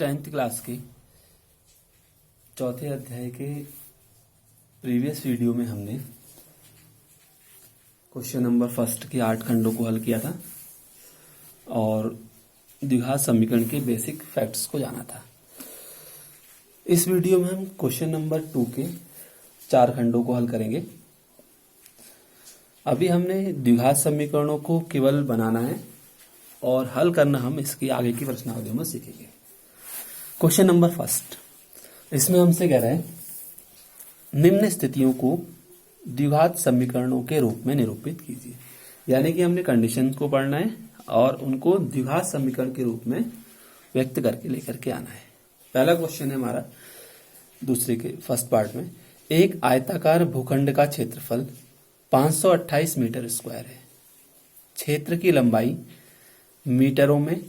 10th class के चौथे अध्याय के प्रीवियस वीडियो में हमने क्वेश्चन नंबर फर्स्ट के 8 खंडों को हल किया था और द्विघात समीकरण के बेसिक फैक्ट्स को जाना था। इस वीडियो में हम क्वेश्चन नंबर 2 के 4 खंडों को हल करेंगे। अभी हमने द्विघात समीकरणों को केवल बनाना है और हल करना हम इसकी आगे की प्रश्नावलियों में सीखेंगे। क्वेश्चन नंबर फर्स्ट, इसमें हमसे कह रहा है निम्न स्थितियों को द्विघात समीकरणों के रूप में निरूपित कीजिए। यानी कि हमने कंडीशन को पढ़ना है और उनको द्विघात समीकरण के रूप में व्यक्त करके लेकर के आना है। पहला क्वेश्चन है हमारा दूसरे के फर्स्ट पार्ट में, एक आयताकार भूखंड का क्षेत्रफल 528 मीटर स्क्वायर है। क्षेत्र की लंबाई मीटरों में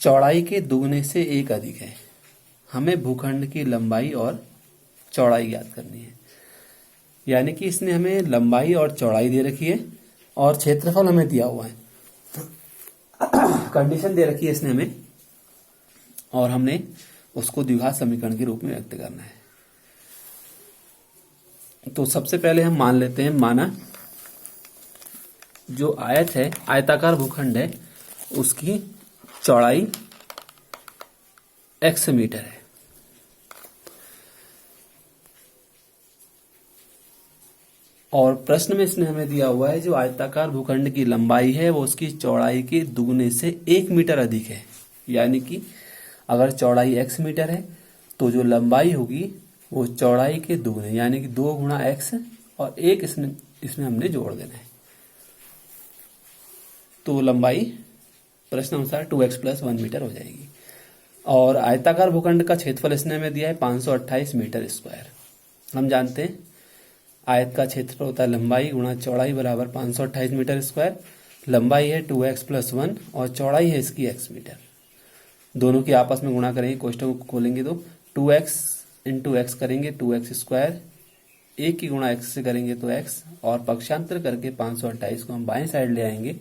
चौड़ाई के दुगने से 1 अधिक है। हमें भूखंड की लंबाई और चौड़ाई ज्ञात करनी है। यानी कि इसने हमें लंबाई और चौड़ाई दे रखी है और क्षेत्रफल हमें दिया हुआ है। कंडीशन दे रखी है इसने हमें और हमने उसको द्विघात समीकरण के रूप में व्यक्त करना है। तो सबसे पहले हम मान लेते हैं, माना जो आयत है, आयताकार भूखंड है, उसकी चौड़ाई x मीटर है। और प्रश्न में इसने हमें दिया हुआ है जो आयताकार भूखंड की लंबाई है वो उसकी चौड़ाई के दुगने से 1 मीटर अधिक है। यानी कि अगर चौड़ाई x मीटर है तो जो लंबाई होगी वो चौड़ाई के दुगने यानी कि 2 गुणा x और 1 इसमें हमने जोड़ देना है। तो लंबाई प्रश्न अनुसार 2x + 1 मीटर हो जाएगी। और आयताकार भूखंड का क्षेत्रफल इसने हमें दिया है 528 मीटर स्क्वायर। हम जानते हैं आयत का क्षेत्रफल होता है लंबाई गुणा चौड़ाई बराबर 528 मीटर स्क्वायर। लंबाई है 2x + 1 और चौड़ाई है इसकी x मीटर। दोनों की आपस में गुणा करेंगे, कोष्टक को खोलेंगे तो 2x × x करेंगे 2x स्क्वायर, 1 की गुणा x से करेंगे तो x और पक्षांतर करके 528 को हम बाएं साइड ले आएंगे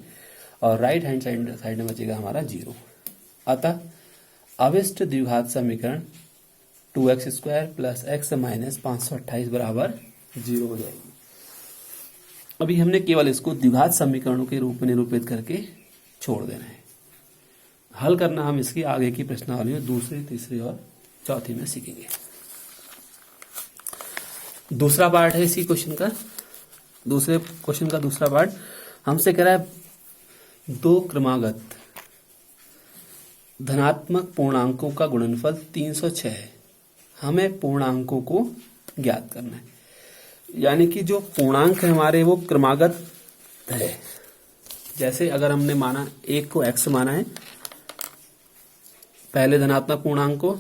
और राइट हैंड साइड में बचेगा हमारा 0। अतः अभिष्ट द्विघात समीकरण 2x² + x - 528 बराबर 0 हो जाएगी। अभी हमने केवल इसको द्विघात समीकरणों के रूप में निरूपित करके छोड़ देना है। हल करना हम इसकी आगे की प्रश्नावलियों दूसरी, तीसरी और चौथी में सीखेंगे। दूसरा पार्ट है इसी क्वेश्चन का, दूसरे क्वेश्चन का दूसरा पार्ट हमसे कह रहा है 2 क्रमागत धनात्मक पूर्णांकों का गुणनफल 306 है। हमें पूर्णांकों को ज्ञात करना है। यानी कि जो पूर्णांक है हमारे वो क्रमागत है। जैसे अगर हमने माना एक को x माना है, पहले धनात्मक पूर्णांक को,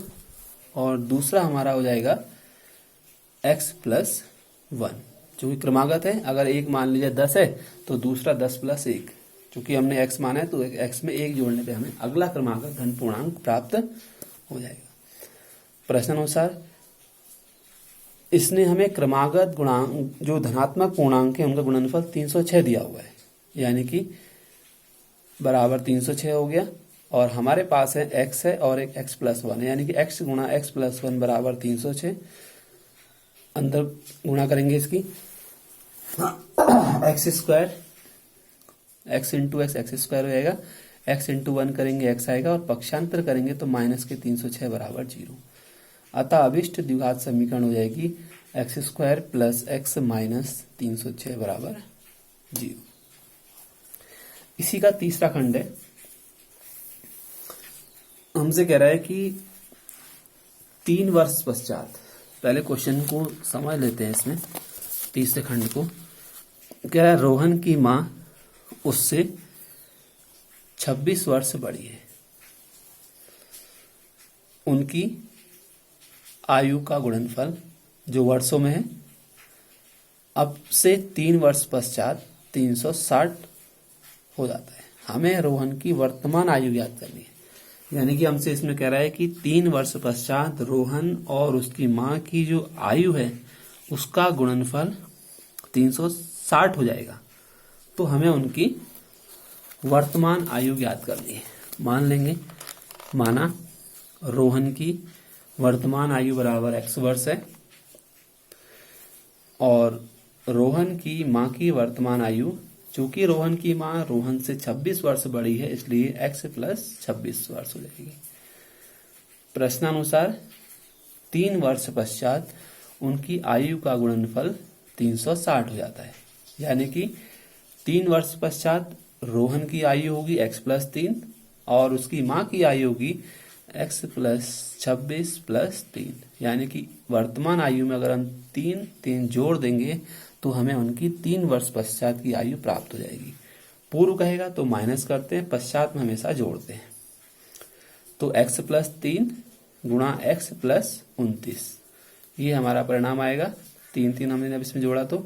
और दूसरा हमारा हो जाएगा x + 1 जो कि क्रमागत है। अगर एक मान लीजिए 10 है तो दूसरा 10 + 1, चूंकि हमने x माना है तो x में 1 जोड़ने पे हमें अगला क्रमागत धन पूर्णांक प्राप्त हो जाएगा। प्रश्न अनुसार इसने हमें क्रमागत गुणांक जो धनात्मक पूर्णांक है उनका गुणनफल 306 दिया हुआ है। यानी कि बराबर 306 हो गया और हमारे पास है x है और एक x + 1 है। यानी कि x गुणा x + 1 बराबर 306। अंदर गुणा करेंगे इसकी x² x × x हो जाएगा, x × 1 करेंगे x आएगा और पक्षांतर करेंगे तो -306 बराबर 0। अतः अभिष्ट द्विघात समीकरण हो जाएगी x² + x - 306 बराबर 0। इसी का तीसरा खंड है। हमसे कह रहा है कि 3 वर्ष पश्चात, पहले क्वेश्चन को समझ लेते हैं। इसमें तीसरे खंड को कह रहा है रोहन की मां उससे 26 वर्ष बड़ी है। उनकी आयु का गुणनफल जो वर्षों में है अब से 3 वर्ष पश्चात 360 हो जाता है। हमें रोहन की वर्तमान आयु ज्ञात करनी है। यानी कि हमसे इसमें कह रहा है कि 3 वर्ष पश्चात रोहन और उसकी मां की जो आयु है उसका गुणनफल 360 हो जाएगा। तो हमें उनकी वर्तमान आयु ज्ञात करनी है। मान लेंगे, माना रोहन की वर्तमान आयु बराबर x वर्ष है और रोहन की माँ की वर्तमान आयु, चूंकि रोहन की माँ रोहन से 26 वर्ष बड़ी है इसलिए x प्लस 26 वर्ष हो जाएगी। प्रश्नानुसार 3 वर्ष पश्चात उनकी आयु का गुणनफल 360 हो जाता है। यानी कि 3 वर्ष पश्चात रोहन की आयु होगी x प्लस 3 और उसकी माँ की आयु होगी x प्लस 26 प्लस 3। यानी कि वर्तमान आयु में अगर हम 3 जोड़ देंगे तो हमें उनकी 3 वर्ष पश्चात की आयु प्राप्त हो जाएगी। पूर्व कहेगा तो माइनस करते हैं, पश्चात में हमेशा जोड़ते हैं। तो x प्लस 3 गुणा x प्लस 29, ये हमारा परिणाम आएगा। 3 हमने जब इसमें जोड़ा तो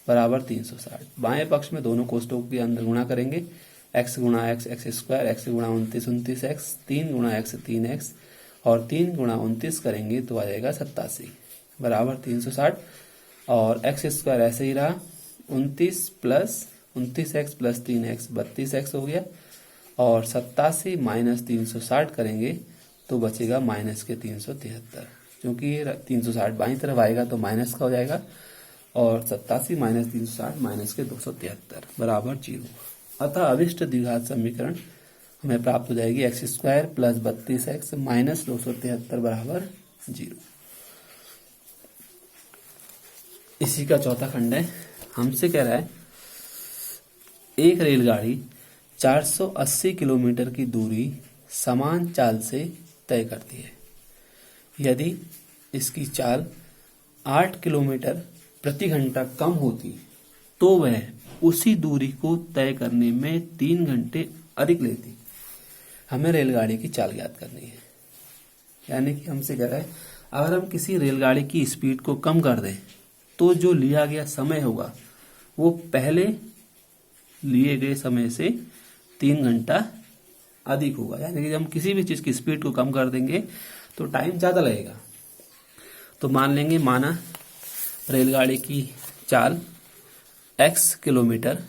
बराबर 360। बाएं पक्ष में दोनों कोष्टकों के अंदर गुणा करेंगे, x गुणा x x स्क्वायर, x गुणा 29 29x, 3 गुणा x 3x और 3 गुणा 29 करेंगे तो आ जाएगा 87 बराबर 360। और x स्क्वायर ऐसे ही रहा, 29x प्लस 3x 32x हो गया और 87 माइनस 360 करेंगे तो बचेगा माइनस के 373। क्योंकि 360 बाईं तरफ आएगा तो माइनस का हो जाएगा और 87 माइनस 360 माइनस के 273 बराबर 0। अतः अभिष्ट द्विघात समीकरण हमें प्राप्त हो जाएगी x square plus 32x minus 273 बराबर 0। इसी का चौथा खंड है। हमसे कह रहा है एक रेलगाड़ी 480 किलोमीटर की दूरी समान चाल से तय करती है। यदि इसकी चाल 8 किलोमीटर प्रति घंटा कम होती तो वह उसी दूरी को तय करने में 3 घंटे अधिक लेती। हमें रेलगाड़ी की चाल ज्ञात करनी है। यानी कि हमसे कह रहा है अगर हम किसी रेलगाड़ी की स्पीड को कम कर दें तो जो लिया गया समय होगा वो पहले लिए गए समय से 3 घंटा अधिक होगा। यानी कि जब हम किसी भी चीज की स्पीड को कम कर देंगे तो टाइम ज्यादा लगेगा। तो मान लेंगे, माना रेलगाड़ी की चाल x किलोमीटर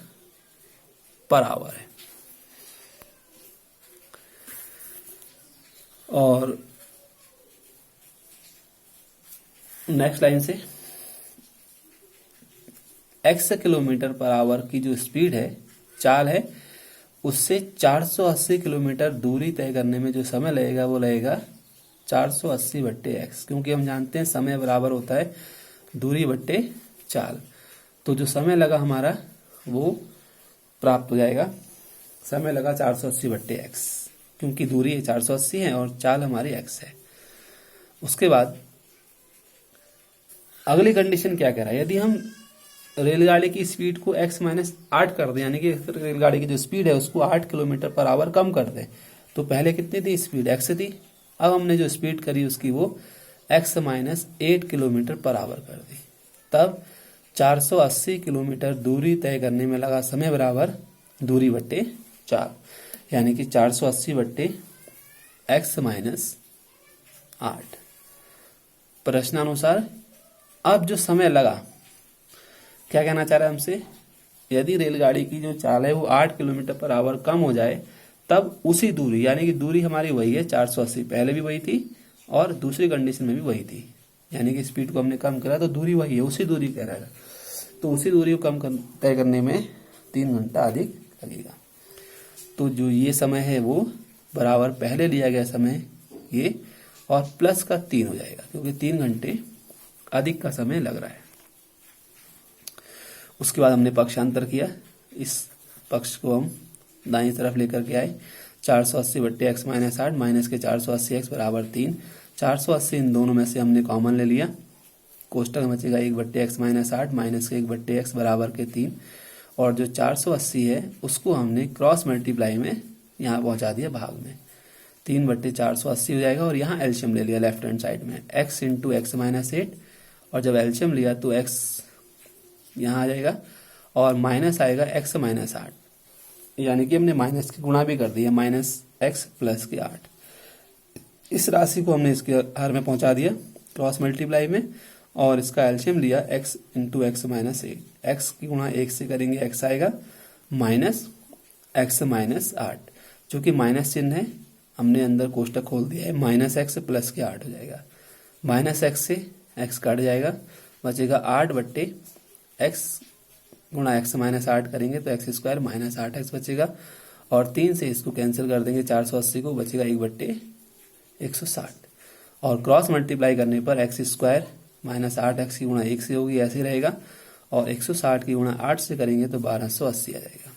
पर आवर है और नेक्स्ट लाइन से x किलोमीटर पर आवर की जो स्पीड है, चाल है, उससे 480 किलोमीटर दूरी तय करने में जो समय लगेगा वो लगेगा 480 बट्टे x। क्योंकि हम जानते हैं समय बराबर होता है दूरी बट्टे चाल। तो जो समय लगा हमारा वो प्राप्त हो जाएगा। समय लगा 480 बट्टे x, क्योंकि दूरी 480 है और चाल हमारी x है। उसके बाद अगली कंडीशन क्या कह रहा है, यदि हम रेलगाड़ी की स्पीड को x माइनस 8 कर दें, यानी कि रेलगाड़ी की जो स्पीड है उसको 8 किलोमीटर पर आवर कम कर दें, तो पहले कितनी थी स्पीड x थी, अब हमने जो स्पीड करी उसकी वो x minus 8 kilometre per hour कर दी। तब 480 किलोमीटर दूरी तय करने में लगा समय बराबर दूरी बट्टे 4, यानी कि 480 बट्टे x माइनस 8। प्रश्नानुसार अब जो समय लगा, क्या कहना चाह रहा है हमसे, यदि रेलगाड़ी की जो चाल है वो 8 किलोमीटर पर आवर कम हो जाए तब उसी दूरी, यानी कि दूरी हमारी वही है 480, पहले भी वही थी और दूसरी कंडीशन में भी वही थी, यानी कि स्पीड को हमने कम करा तो दूरी वही है, उसी दूरी कह रहा है। तो उसी दूरी को तय करने में 3 घंटा अधिक लगेगा। तो जो ये समय है वो बराबर पहले लिया गया समय ये और प्लस का 3 हो जाएगा, क्योंकि 3 घंटे अधिक का समय लग रहा है। उसके बाद हमने पक्षांतर किया, इस पक्ष को हम दाईं तरफ लेकर के आए। 480 बट्टे x माइनस 8 माइनस के 480 x बराबर 3। 480 इन दोनों में से हमने कॉमन ले लिया, कोष्टक में बचेगा 1 बट्टे x माइनस 8 माइनस के 1 बट्टे x बराबर के 3। और जो 480 है उसको हमने क्रॉस मल्टीप्लाई में यहाँ पहुंचा दिया भाग में, 3 बट्टे 480 हो जाएगा। और यहाँ एलसीएम ले लिया लेफ्ट हैंड साइड में, x इंटू एक्स माइनस 8, और जब एलसीएम लिया तो x यहाँ आ जाएगा और माइनस आएगा x माइनस 8, यानी कि हमने माइनस की गुणा भी कर दिया, माइनस x प्लस के 8। इस राशि को हमने इसके हर में पहुंचा दिया क्रॉस मल्टीप्लाई में और इसका एलसीएम लिया x into x minus 8। X की गुणा 1 से करेंगे x आएगा माइनस x माइनस 8, जो कि माइनस चिन्ह है हमने अंदर कोष्टक खोल दिया है, माइनस एक्स प्लस के 8 हो जाएगा। माइनस एक्स से एक्स कट जाएगा, बचेगा 8 बट्टे एक्स गुणा एक्स माइनस 8 करेंगे तो एक्स स्क्वायर माइनस 8x बचेगा। और 3 से इसको कैंसिल कर देंगे 480 को, बचेगा 1 बट्टे 160। और क्रॉस मल्टीप्लाई करने पर एक्स स्क्वायर माइनस 8x की गुणा 1 से होगी, ऐसे रहेगा। और 160 की गुणा 8 से करेंगे तो 1280 आ जाएगा।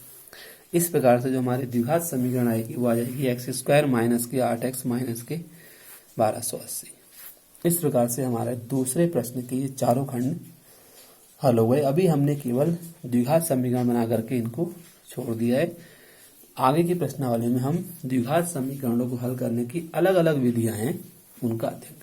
इस प्रकार से जो हमारी द्विघात समीकरण आएगी वो आ जाएगी एक्स स्क्वायर माइनस के 8x माइनस के 1280। इस प्रकार से हमारे दूसरे प्रश्न के ये चारों खंड हल हो गए। अभी हमने केवल द्विघात समीकरण बना करके इनको छोड़ दिया है। आगे की प्रश्नावली में हम द्विघात समीकरणों को हल करने की अलग अलग विधियां हैं उनका अध्ययन